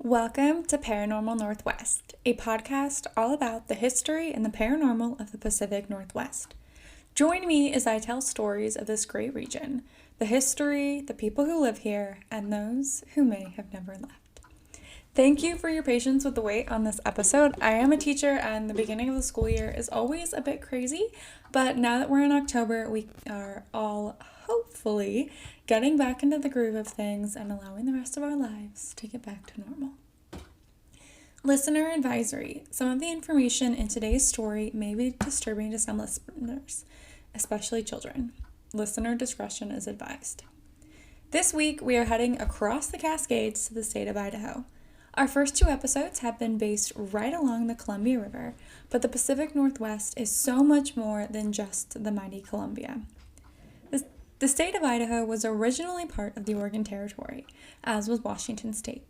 Welcome to Paranormal Northwest, a podcast all about the history and the paranormal of the Pacific Northwest. Join me as I tell stories of this great region, the history, the people who live here, and those who may have never left. Thank you for your patience with the wait on this episode. I am a teacher and the beginning of the school year is always a bit crazy, but now that we're in October, we are all hopefully getting back into the groove of things and allowing the rest of our lives to get back to normal. Listener advisory. Some of the information in today's story may be disturbing to some listeners, especially children. Listener discretion is advised. This week, we are heading across the Cascades to the state of Idaho. Our first two episodes have been based right along the Columbia River, but the Pacific Northwest is so much more than just the mighty Columbia. The state of Idaho was originally part of the Oregon Territory, as was Washington State.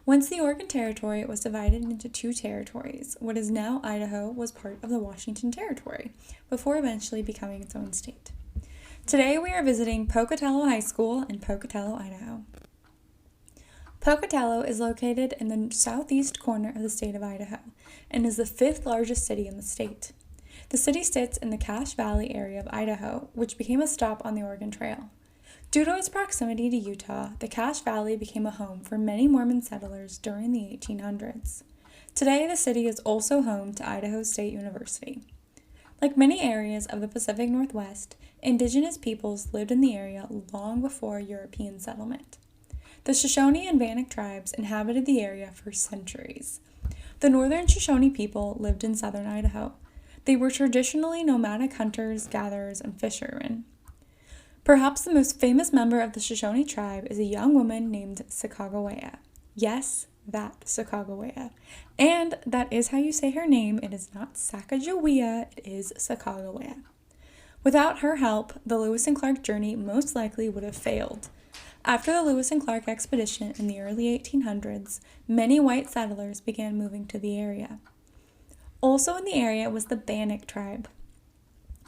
Once the Oregon Territory was divided into two territories, what is now Idaho was part of the Washington Territory, before eventually becoming its own state. Today we are visiting Pocatello High School in Pocatello, Idaho. Pocatello is located in the southeast corner of the state of Idaho and is the fifth largest city in the state. The city sits in the Cache Valley area of Idaho, which became a stop on the Oregon Trail. Due to its proximity to Utah, the Cache Valley became a home for many Mormon settlers during the 1800s. Today, the city is also home to Idaho State University. Like many areas of the Pacific Northwest, indigenous peoples lived in the area long before European settlement. The Shoshone and Bannock tribes inhabited the area for centuries. The northern Shoshone people lived in southern Idaho. They were traditionally nomadic hunters, gatherers, and fishermen. Perhaps the most famous member of the Shoshone tribe is a young woman named Sacagawea. Yes, that Sacagawea. And that is how you say her name. It is not Sacagawea, it is Sacagawea. Without her help, the Lewis and Clark journey most likely would have failed. After the Lewis and Clark expedition in the early 1800s, many white settlers began moving to the area. Also in the area was the Bannock tribe.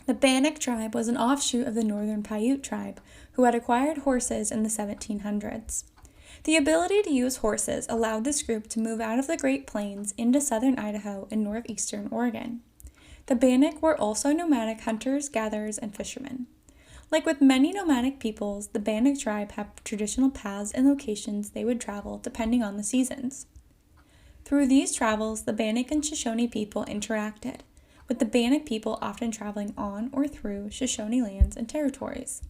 The Bannock tribe was an offshoot of the Northern Paiute tribe, who had acquired horses in the 1700s. The ability to use horses allowed this group to move out of the Great Plains into southern Idaho and northeastern Oregon. The Bannock were also nomadic hunters, gatherers, and fishermen. Like with many nomadic peoples, the Bannock tribe had traditional paths and locations they would travel depending on the seasons. Through these travels, the Bannock and Shoshone people interacted, with the Bannock people often traveling on or through Shoshone lands and territories.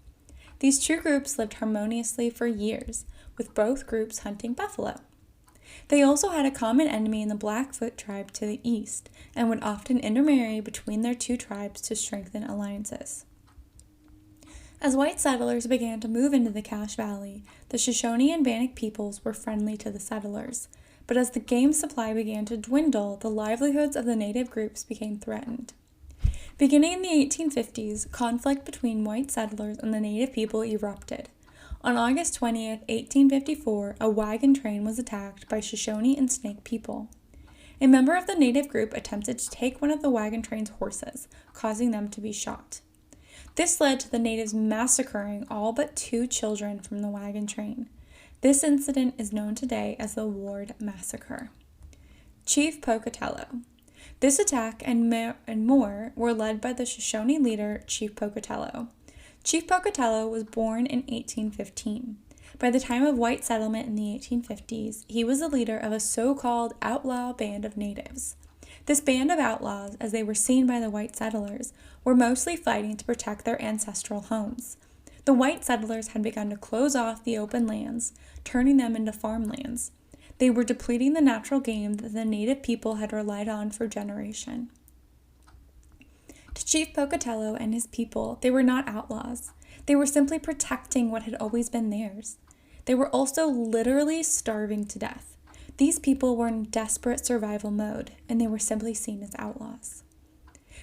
These two groups lived harmoniously for years, with both groups hunting buffalo. They also had a common enemy in the Blackfoot tribe to the east, and would often intermarry between their two tribes to strengthen alliances. As white settlers began to move into the Cache Valley, the Shoshone and Bannock peoples were friendly to the settlers, but as the game supply began to dwindle, the livelihoods of the native groups became threatened. Beginning in the 1850s, conflict between white settlers and the native people erupted. On August 20th, 1854, a wagon train was attacked by Shoshone and Snake people. A member of the native group attempted to take one of the wagon train's horses, causing them to be shot. This led to the natives massacring all but 2 children from the wagon train. This incident is known today as the Ward Massacre. Chief Pocatello. This attack and more were led by the Shoshone leader, Chief Pocatello. Chief Pocatello was born in 1815. By the time of white settlement in the 1850s, he was the leader of a so-called outlaw band of natives. This band of outlaws, as they were seen by the white settlers, were mostly fighting to protect their ancestral homes. The white settlers had begun to close off the open lands, turning them into farmlands. They were depleting the natural game that the native people had relied on for generations. To Chief Pocatello and his people, they were not outlaws. They were simply protecting what had always been theirs. They were also literally starving to death. These people were in desperate survival mode, and they were simply seen as outlaws.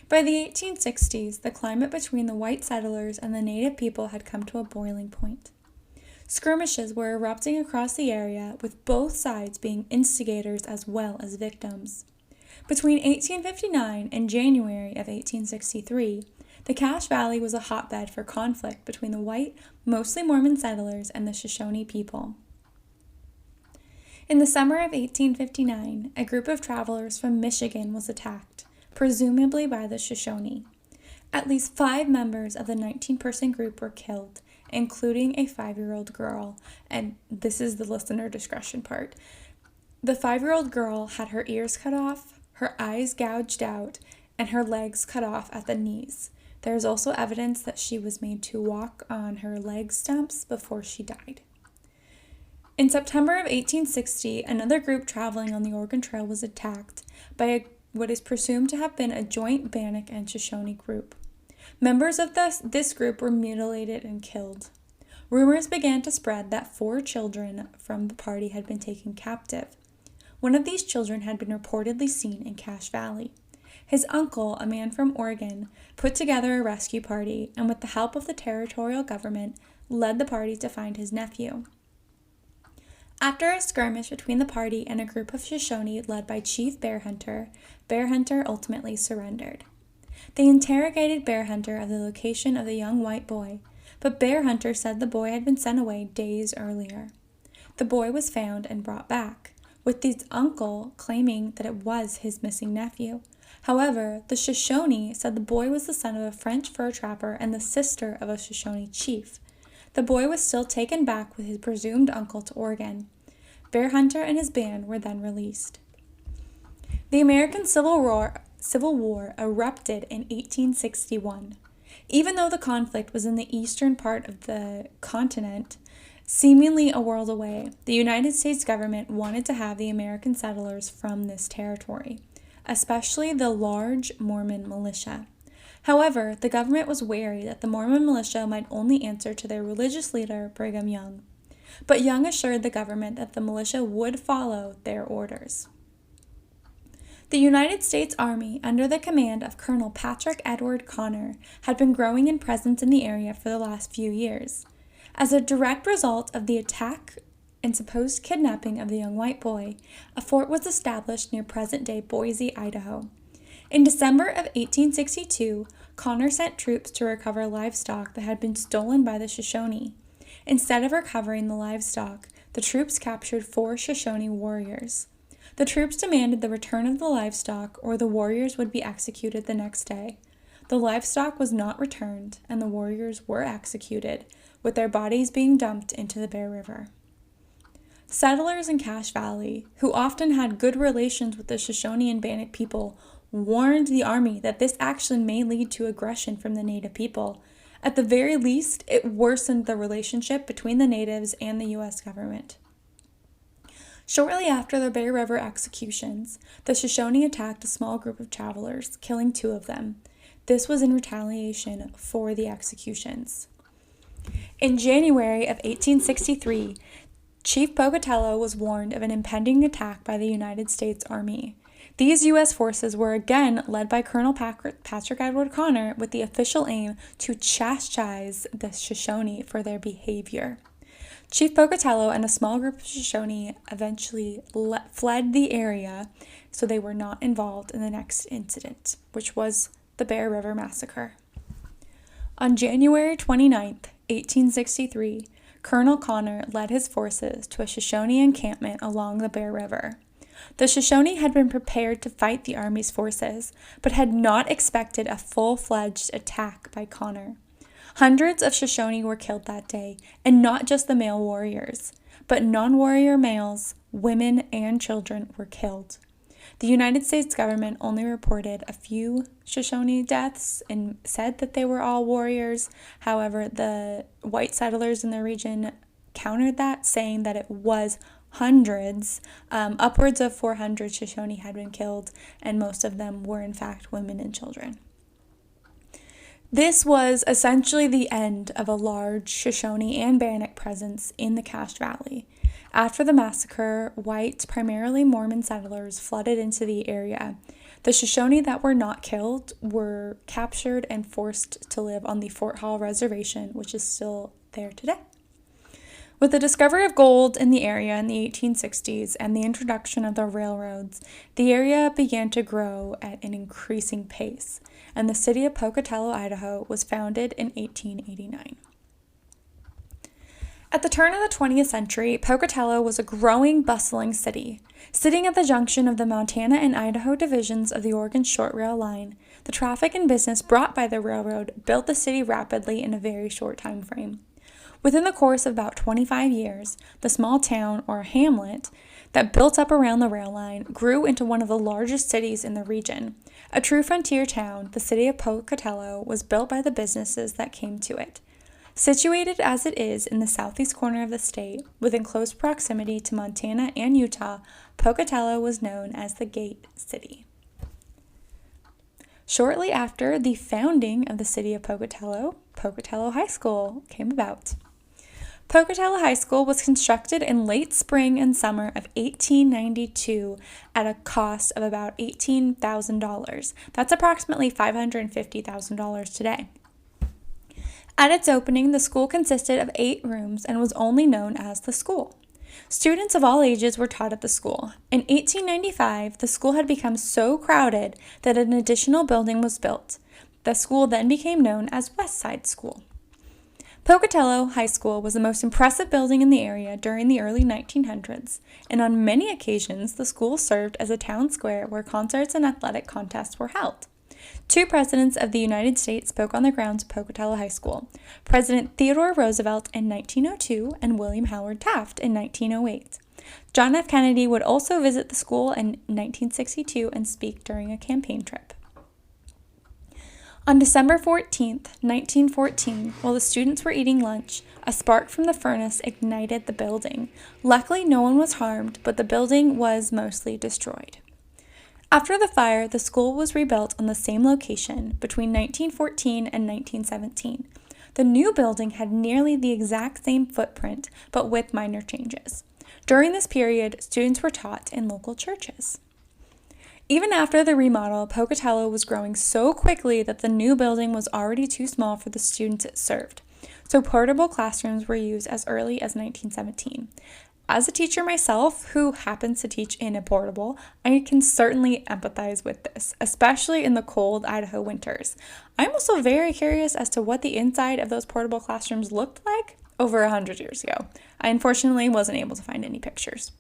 By the 1860s, the climate between the white settlers and the native people had come to a boiling point. Skirmishes were erupting across the area, with both sides being instigators as well as victims. Between 1859 and January of 1863, the Cache Valley was a hotbed for conflict between the white, mostly Mormon settlers and the Shoshone people. In the summer of 1859, a group of travelers from Michigan was attacked, presumably by the Shoshone. At least 5 members of the 19-person group were killed, including a 5-year-old girl, and this is the listener discretion part. The 5-year-old girl had her ears cut off, her eyes gouged out, and her legs cut off at the knees. There is also evidence that she was made to walk on her leg stumps before she died. In September of 1860, another group traveling on the Oregon Trail was attacked by what is presumed to have been a joint Bannock and Shoshone group. Members of this group were mutilated and killed. Rumors began to spread that 4 children from the party had been taken captive. One of these children had been reportedly seen in Cache Valley. His uncle, a man from Oregon, put together a rescue party and with the help of the territorial government, led the party to find his nephew. After a skirmish between the party and a group of Shoshone led by Chief Bear Hunter ultimately surrendered. They interrogated Bear Hunter of the location of the young white boy, but Bear Hunter said the boy had been sent away days earlier. The boy was found and brought back, with his uncle claiming that it was his missing nephew. However, the Shoshone said the boy was the son of a French fur trapper and the sister of a Shoshone chief. The boy was still taken back with his presumed uncle to Oregon. Bear Hunter and his band were then released. The American Civil War erupted in 1861. Even though the conflict was in the eastern part of the continent, seemingly a world away, the United States government wanted to have the American settlers from this territory, especially the large Mormon militia. However, the government was wary that the Mormon militia might only answer to their religious leader, Brigham Young. But Young assured the government that the militia would follow their orders. The United States Army, under the command of Colonel Patrick Edward Connor, had been growing in presence in the area for the last few years. As a direct result of the attack and supposed kidnapping of the young white boy, a fort was established near present-day Boise, Idaho. In December of 1862, Connor sent troops to recover livestock that had been stolen by the Shoshone. Instead of recovering the livestock, the troops captured 4 Shoshone warriors. The troops demanded the return of the livestock or the warriors would be executed the next day. The livestock was not returned and the warriors were executed, with their bodies being dumped into the Bear River. Settlers in Cache Valley, who often had good relations with the Shoshone and Bannock people, warned the army that this action may lead to aggression from the native people. At the very least, it worsened the relationship between the natives and the U.S. government. Shortly after the Bear River executions, the Shoshone attacked a small group of travelers, killing 2 of them. This was in retaliation for the executions. In January of 1863, Chief Pocatello was warned of an impending attack by the United States Army. These U.S. forces were again led by Colonel Patrick Edward Connor with the official aim to chastise the Shoshone for their behavior. Chief Pocatello and a small group of Shoshone eventually fled the area, so they were not involved in the next incident, which was the Bear River Massacre. On January 29, 1863, Colonel Connor led his forces to a Shoshone encampment along the Bear River. The Shoshone had been prepared to fight the Army's forces, but had not expected a full-fledged attack by Connor. Hundreds of Shoshone were killed that day, and not just the male warriors, but non-warrior males, women, and children were killed. The United States government only reported a few Shoshone deaths and said that they were all warriors. However, the white settlers in the region countered that, saying that it was hundreds. Upwards of 400 Shoshone had been killed, and most of them were in fact women and children. This was essentially the end of a large Shoshone and Bannock presence in the Cache Valley. After the massacre, white, primarily Mormon settlers flooded into the area. The Shoshone that were not killed were captured and forced to live on the Fort Hall Reservation, which is still there today. With the discovery of gold in the area in the 1860s and the introduction of the railroads, the area began to grow at an increasing pace, and the city of Pocatello, Idaho was founded in 1889. At the turn of the 20th century, Pocatello was a growing, bustling city. Sitting at the junction of the Montana and Idaho divisions of the Oregon Short Rail Line, the traffic and business brought by the railroad built the city rapidly in a very short time frame. Within the course of about 25 years, the small town, or hamlet, that built up around the rail line grew into one of the largest cities in the region. A true frontier town, the city of Pocatello was built by the businesses that came to it. Situated as it is in the southeast corner of the state, within close proximity to Montana and Utah, Pocatello was known as the Gate City. Shortly after the founding of the city of Pocatello, Pocatello High School came about. Pocatello High School was constructed in late spring and summer of 1892 at a cost of about $18,000. That's approximately $550,000 today. At its opening, the school consisted of 8 rooms and was only known as the school. Students of all ages were taught at the school. In 1895, the school had become so crowded that an additional building was built. The school then became known as Westside School. Pocatello High School was the most impressive building in the area during the early 1900s, and on many occasions, the school served as a town square where concerts and athletic contests were held. 2 presidents of the United States spoke on the grounds of Pocatello High School, President Theodore Roosevelt in 1902 and William Howard Taft in 1908. John F. Kennedy would also visit the school in 1962 and speak during a campaign trip. On December 14, 1914, while the students were eating lunch, a spark from the furnace ignited the building. Luckily, no one was harmed, but the building was mostly destroyed. After the fire, the school was rebuilt on the same location between 1914 and 1917. The new building had nearly the exact same footprint, but with minor changes. During this period, students were taught in local churches. Even after the remodel, Pocatello was growing so quickly that the new building was already too small for the students it served, so portable classrooms were used as early as 1917. As a teacher myself, who happens to teach in a portable, I can certainly empathize with this, especially in the cold Idaho winters. I'm also very curious as to what the inside of those portable classrooms looked like over 100 years ago. I unfortunately wasn't able to find any pictures.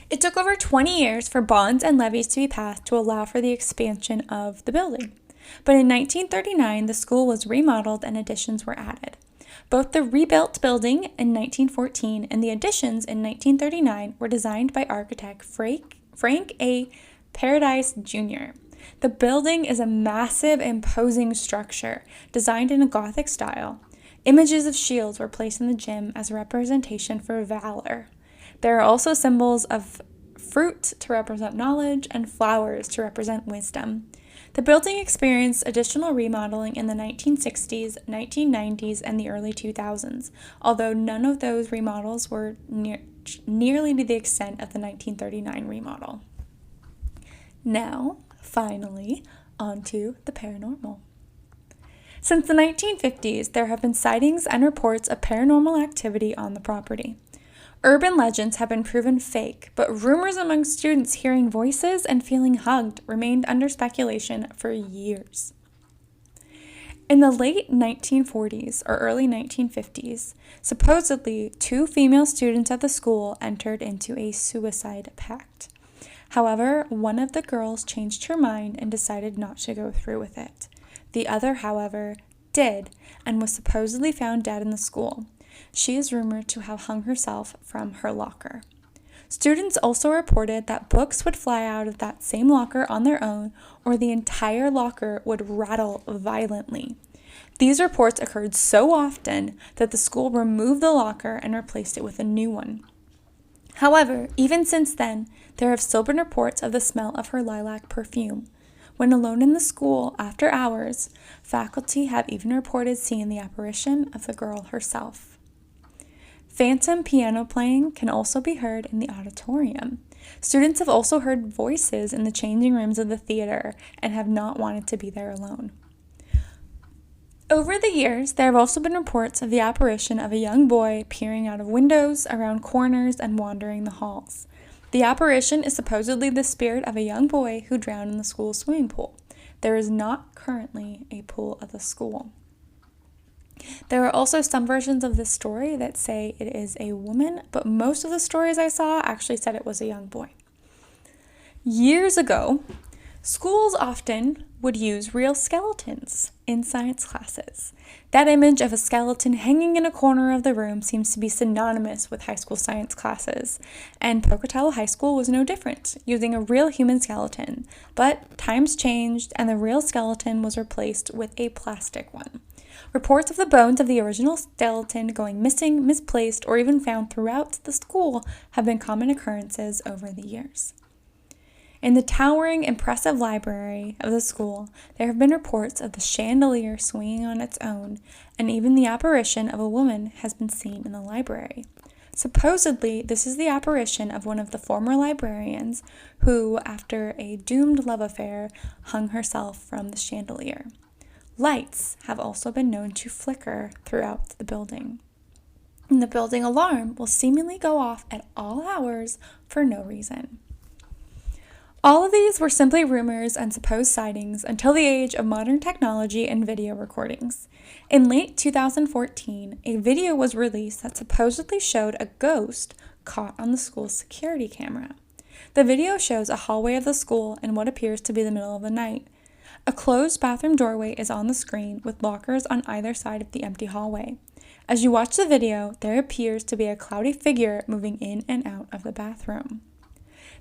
It took over 20 years for bonds and levies to be passed to allow for the expansion of the building. But in 1939, the school was remodeled and additions were added. Both the rebuilt building in 1914 and the additions in 1939 were designed by architect Frank A. Paradise Jr. The building is a massive, imposing structure designed in a Gothic style. Images of shields were placed in the gym as a representation for valor. There are also symbols of fruit to represent knowledge and flowers to represent wisdom. The building experienced additional remodeling in the 1960s, 1990s, and the early 2000s, although none of those remodels were nearly to the extent of the 1939 remodel. Now, finally, onto the paranormal. Since the 1950s, there have been sightings and reports of paranormal activity on the property. Urban legends have been proven fake, but rumors among students hearing voices and feeling hugged remained under speculation for years. In the late 1940s or early 1950s, supposedly 2 female students at the school entered into a suicide pact. However, one of the girls changed her mind and decided not to go through with it. The other, however, did and was supposedly found dead in the school. She is rumored to have hung herself from her locker. Students also reported that books would fly out of that same locker on their own, or the entire locker would rattle violently. These reports occurred so often that the school removed the locker and replaced it with a new one. However, even since then, there have still been reports of the smell of her lilac perfume. When alone in the school after hours, faculty have even reported seeing the apparition of the girl herself. Phantom piano playing can also be heard in the auditorium. Students have also heard voices in the changing rooms of the theater and have not wanted to be there alone. Over the years, there have also been reports of the apparition of a young boy peering out of windows, around corners, and wandering the halls. The apparition is supposedly the spirit of a young boy who drowned in the school's swimming pool. There is not currently a pool at the school. There are also some versions of this story that say it is a woman, but most of the stories I saw actually said it was a young boy. Years ago, schools often would use real skeletons in science classes. That image of a skeleton hanging in a corner of the room seems to be synonymous with high school science classes, and Pocatello High School was no different, using a real human skeleton. But times changed, and the real skeleton was replaced with a plastic one. Reports of the bones of the original skeleton going missing, misplaced, or even found throughout the school have been common occurrences over the years. In the towering, impressive library of the school, there have been reports of the chandelier swinging on its own, and even the apparition of a woman has been seen in the library. Supposedly, this is the apparition of one of the former librarians who, after a doomed love affair, hung herself from the chandelier. Lights have also been known to flicker throughout the building. And the building alarm will seemingly go off at all hours for no reason. All of these were simply rumors and supposed sightings until the age of modern technology and video recordings. In late 2014, a video was released that supposedly showed a ghost caught on the school's security camera. The video shows a hallway of the school in what appears to be the middle of the night. A closed bathroom doorway is on the screen with lockers on either side of the empty hallway. As you watch the video, there appears to be a cloudy figure moving in and out of the bathroom.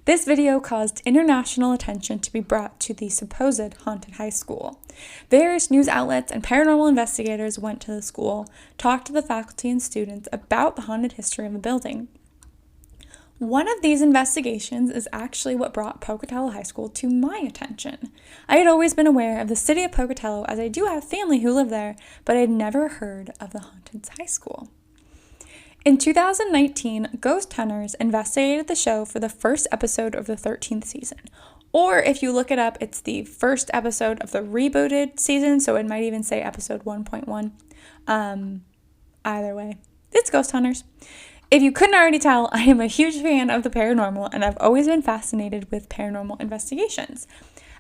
This video caused international attention to be brought to the supposed haunted high school. Various news outlets and paranormal investigators went to the school, talked to the faculty and students about the haunted history of the building. One of these investigations is actually what brought Pocatello High School to my attention. I had always been aware of the city of Pocatello, as I do have family who live there, but I had never heard of the haunted high school. In 2019, Ghost Hunters investigated the show for the first episode of the 13th season. Or if you look it up, it's the first episode of the rebooted season, so it might even say episode 1.1. Either way, it's Ghost Hunters. If you couldn't already tell, I am a huge fan of the paranormal, and I've always been fascinated with paranormal investigations.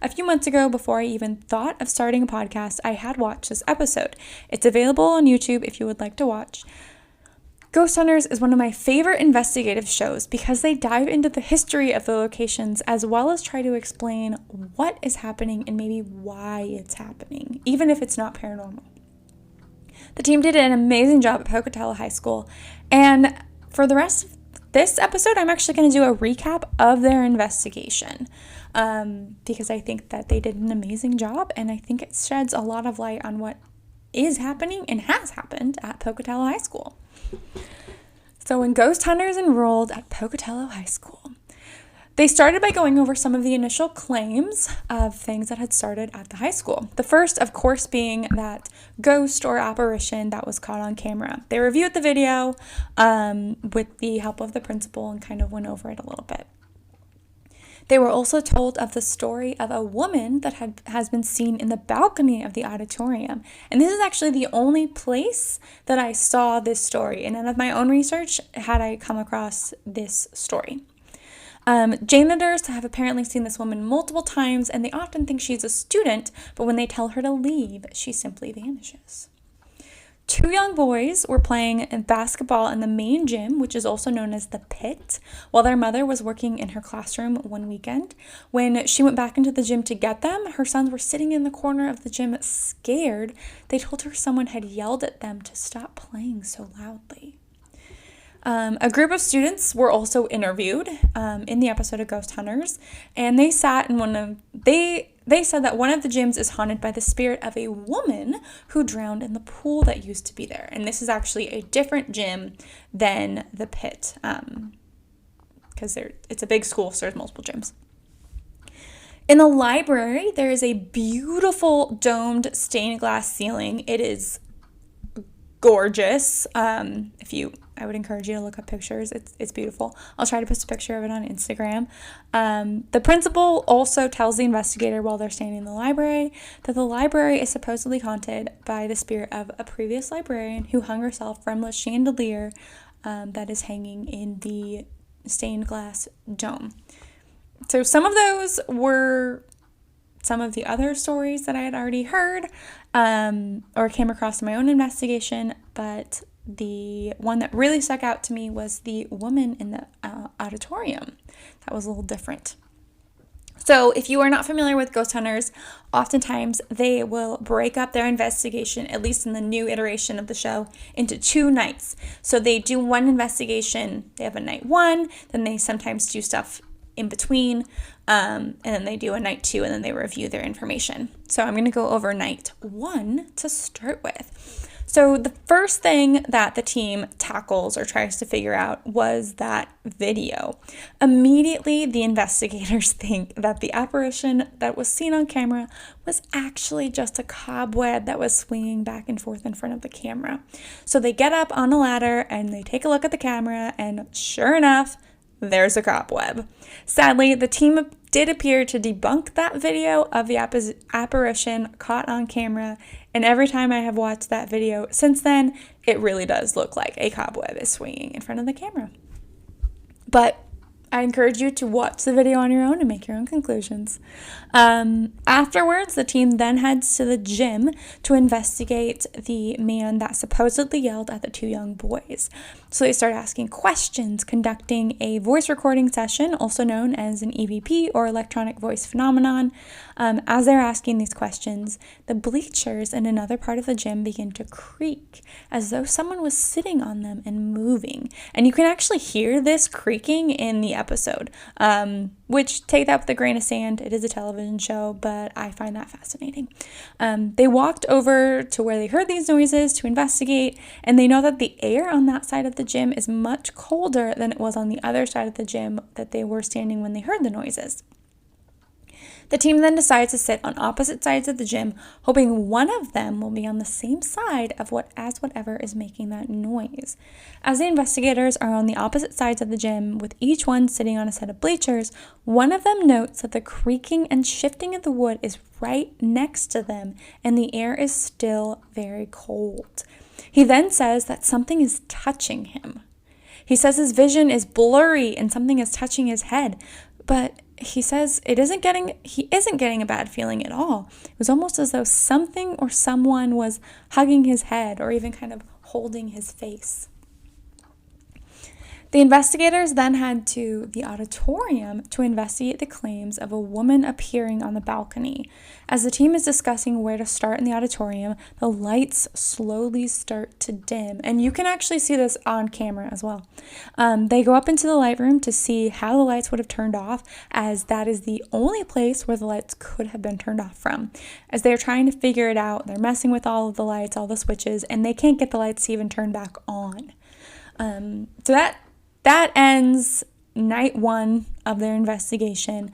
A few months ago, before I even thought of starting a podcast, I had watched this episode. It's available on YouTube if you would like to watch. Ghost Hunters is one of my favorite investigative shows because they dive into the history of the locations as well as try to explain what is happening and maybe why it's happening, even if it's not paranormal. The team did an amazing job at Pocatello High School, and for the rest of this episode, I'm actually going to do a recap of their investigation because I think that they did an amazing job, and I think it sheds a lot of light on what is happening and has happened at Pocatello High School. So when Ghost Hunters enrolled at Pocatello High School, they started by going over some of the initial claims of things that had started at the high school. The first, of course, being that ghost or apparition that was caught on camera. They reviewed the video with the help of the principal and kind of went over it a little bit. They were also told of the story of a woman that has been seen in the balcony of the auditorium. And this is actually the only place that I saw this story. In none of my own research had I come across this story. Janitors have apparently seen this woman multiple times, and they often think she's a student, but when they tell her to leave, she simply vanishes. 2 young boys were playing basketball in the main gym, which is also known as the pit, while their mother was working in her classroom one weekend. When she went back into the gym to get them, her sons were sitting in the corner of the gym scared. They told her someone had yelled at them to stop playing so loudly. A group of students were also interviewed in the episode of Ghost Hunters, and they sat in they said that one of the gyms is haunted by the spirit of a woman who drowned in the pool that used to be there. And this is actually a different gym than the pit because it's a big school, so there's multiple gyms. In the library, there is a beautiful domed stained glass ceiling. It is gorgeous. I would encourage you to look up pictures. It's beautiful. I'll try to post a picture of it on Instagram. The principal also tells the investigator while they're standing in the library that the library is supposedly haunted by the spirit of a previous librarian who hung herself from the chandelier that is hanging in the stained glass dome. So some of those were some of the other stories that I had already heard or came across in my own investigation, but the one that really stuck out to me was the woman in the auditorium. That was a little different. So if you are not familiar with ghost hunters, oftentimes they will break up their investigation, at least in the new iteration of the show, into 2 nights. So they do one investigation, they have a night 1, then they sometimes do stuff in between, and then they do a night 2, and then they review their information. So I'm going to go over night 1 to start with. So the first thing that the team tackles or tries to figure out was that video. Immediately, the investigators think that the apparition that was seen on camera was actually just a cobweb that was swinging back and forth in front of the camera. So they get up on a ladder and they take a look at the camera, and sure enough, there's a cobweb. Sadly, the team did appear to debunk that video of the apparition caught on camera, and every time I have watched that video since then, it really does look like a cobweb is swinging in front of the camera. But I encourage you to watch the video on your own and make your own conclusions. Afterwards, the team then heads to the gym to investigate the man that supposedly yelled at the 2 young boys. So they start asking questions, conducting a voice recording session, also known as an EVP or electronic voice phenomenon. As they're asking these questions, the bleachers in another part of the gym begin to creak as though someone was sitting on them and moving. And you can actually hear this creaking in the episode, which take that with a grain of sand. It is a television show, but I find that fascinating. They walked over to where they heard these noises to investigate, and they know that the air on that side of the gym is much colder than it was on the other side of the gym that they were standing when they heard the noises. The team then decides to sit on opposite sides of the gym, hoping one of them will be on the same side of whatever is making that noise. As the investigators are on the opposite sides of the gym, with each one sitting on a set of bleachers, one of them notes that the creaking and shifting of the wood is right next to them, and the air is still very cold. He then says that something is touching him. He says his vision is blurry and something is touching his head, but he says he isn't getting a bad feeling at all. It was almost as though something or someone was hugging his head or even kind of holding his face. The investigators then head to the auditorium to investigate the claims of a woman appearing on the balcony. As the team is discussing where to start in the auditorium, the lights slowly start to dim, and you can actually see this on camera as well. They go up into the light room to see how the lights would have turned off, as that is the only place where the lights could have been turned off from. As they're trying to figure it out, they're messing with all of the lights, all the switches, and they can't get the lights to even turn back on. So that ends night 1 of their investigation.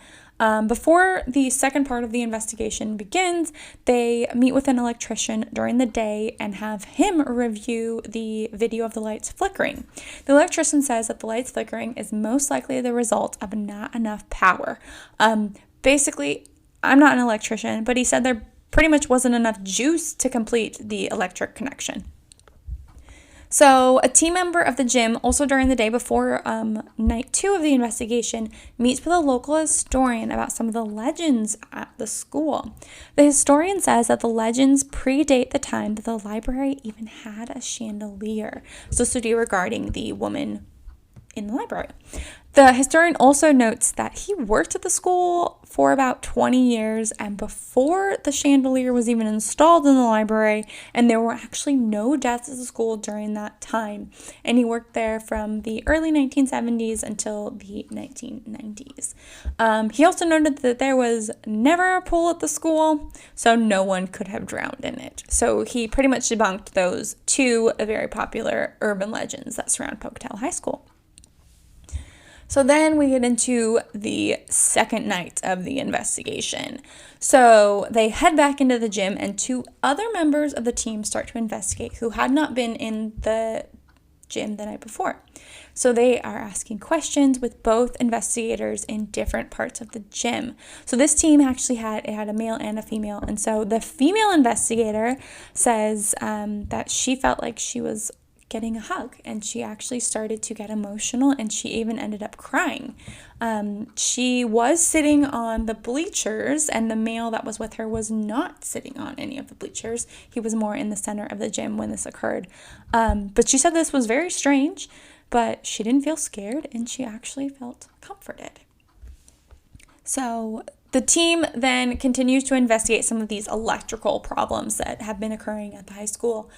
Before the second part of the investigation begins, they meet with an electrician during the day and have him review the video of the lights flickering. The electrician says that the lights flickering is most likely the result of not enough power. Basically, I'm not an electrician, but he said there pretty much wasn't enough juice to complete the electric connection. So a team member of the gym, also during the day before night 2 of the investigation, meets with a local historian about some of the legends at the school. The historian says that the legends predate the time that the library even had a chandelier. So this would be regarding the woman in the library. The historian also notes that he worked at the school for about 20 years and before the chandelier was even installed in the library, and there were actually no deaths at the school during that time. And he worked there from the early 1970s until the 1990s. He also noted that there was never a pool at the school, so no one could have drowned in it. So he pretty much debunked those 2 very popular urban legends that surround Pocatello High School. So then we get into the second night of the investigation. So they head back into the gym, and 2 other members of the team start to investigate who had not been in the gym the night before. So they are asking questions with both investigators in different parts of the gym. So this team actually had a male and a female. And so the female investigator says that she felt like she was getting a hug, and she actually started to get emotional, and she even ended up crying. She was sitting on the bleachers, and the male that was with her was not sitting on any of the bleachers. He was more in the center of the gym when this occurred. But she said this was very strange, but she didn't feel scared, and she actually felt comforted. So the team then continues to investigate some of these electrical problems that have been occurring at the high school.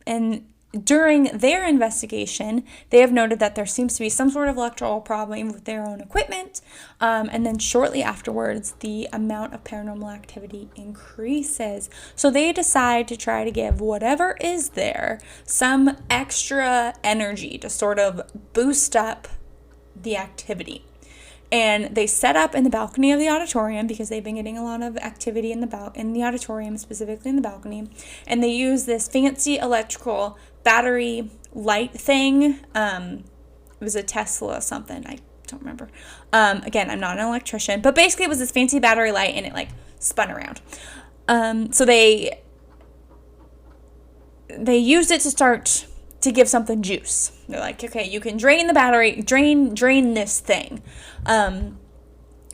And during their investigation, they have noted that there seems to be some sort of electrical problem with their own equipment. And then shortly afterwards, the amount of paranormal activity increases. So they decide to try to give whatever is there some extra energy to sort of boost up the activity. And they set up in the balcony of the auditorium, because they've been getting a lot of activity in the auditorium, specifically in the balcony. And they use this fancy electrical battery light thing. It was a Tesla something. I don't remember. Again, I'm not an electrician. But basically it was this fancy battery light, and it like spun around. So they used it to start to give something juice. They're like, okay, you can drain the battery, drain this thing. And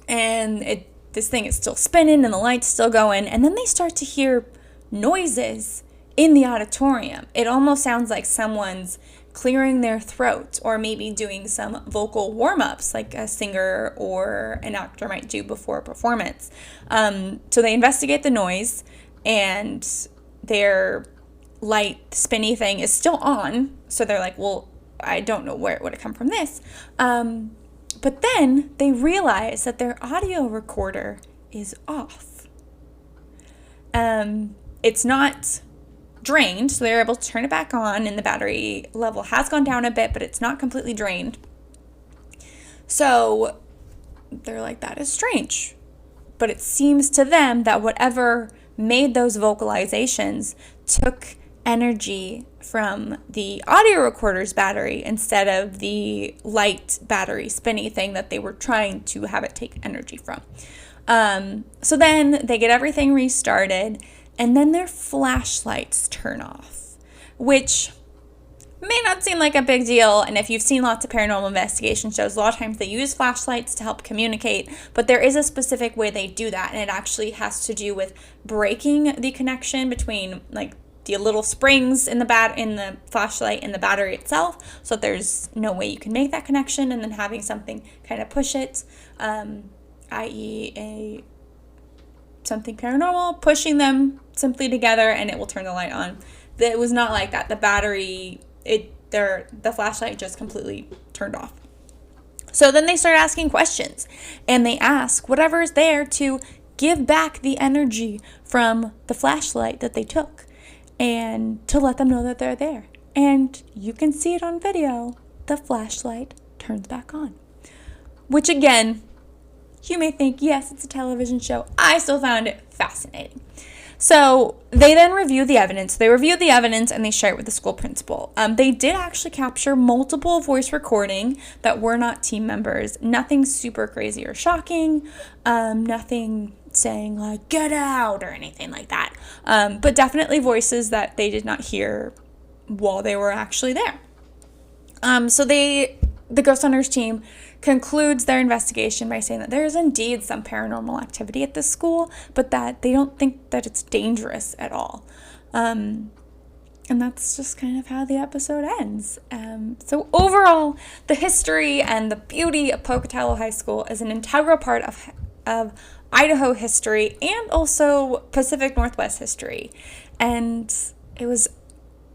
this thing is still spinning, and the light's still going. And then they start to hear noises in the auditorium. It almost sounds like someone's clearing their throat, or maybe doing some vocal warm-ups like a singer or an actor might do before a performance. So they investigate the noise, and their light spinny thing is still on. So they're like, well, I don't know where it would have come from this. But then they realize that their audio recorder is off. It's not drained, so they're able to turn it back on, and the battery level has gone down a bit, but it's not completely drained. So they're like, that is strange. But it seems to them that whatever made those vocalizations took energy from the audio recorder's battery instead of the light battery spinny thing that they were trying to have it take energy from. So then they get everything restarted, and then their flashlights turn off, which may not seem like a big deal. And if you've seen lots of paranormal investigation shows, a lot of times they use flashlights to help communicate, but there is a specific way they do that, and it actually has to do with breaking the connection between like the little springs in the flashlight and the battery itself, so there's no way you can make that connection, and then having something kind of push it, i.e. something paranormal, pushing them simply together, and it will turn the light on. It was not like that. The battery, the flashlight just completely turned off. So then they start asking questions, and they ask whatever is there to give back the energy from the flashlight that they took, and to let them know that they're there. And you can see it on video. The flashlight turns back on. Which again, you may think, yes, it's a television show. I still found it fascinating. So they then review the evidence. They reviewed the evidence, and they share it with the school principal. They did actually capture multiple voice recording that were not team members. Nothing super crazy or shocking. Nothing saying like, get out or anything like that. But definitely voices that they did not hear while they were actually there. So the Ghost Hunters team concludes their investigation by saying that there is indeed some paranormal activity at this school, but that they don't think that it's dangerous at all. And that's just kind of how the episode ends. So overall, the history and the beauty of Pocatello High School is an integral part of Idaho history and also Pacific Northwest history. And it was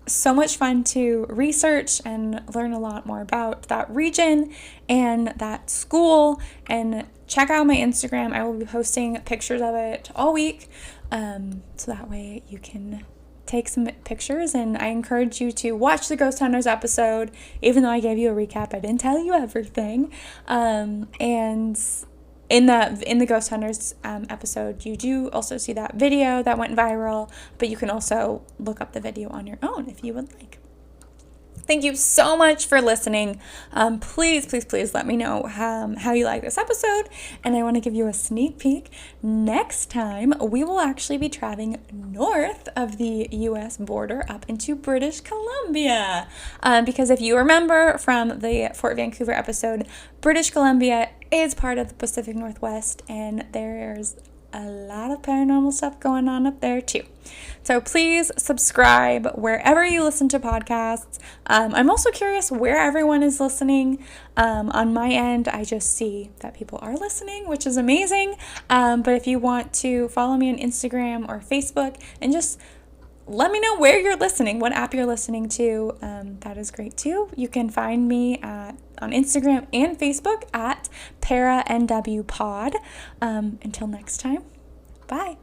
so much fun to research and learn a lot more about that region and that school. And check out my Instagram. I will be posting pictures of it all week, so that way you can take some pictures. And I encourage you to watch the Ghost Hunters episode. Even though I gave you a recap, I didn't tell you everything. And in the Ghost Hunters episode, you do also see that video that went viral, but you can also look up the video on your own if you would like. Thank you so much for listening. Please, please, please let me know how you like this episode. And I want to give you a sneak peek. Next time, we will actually be traveling north of the U.S. border up into British Columbia. Because if you remember from the Fort Vancouver episode, British Columbia is part of the Pacific Northwest, and there's a lot of paranormal stuff going on up there too. So please subscribe wherever you listen to podcasts. I'm also curious where everyone is listening. On my end, I just see that people are listening, which is amazing. But if you want to follow me on Instagram or Facebook and just let me know where you're listening, what app you're listening to, that is great too. You can find me on Instagram and Facebook at ParaNWPod. Until next time, bye.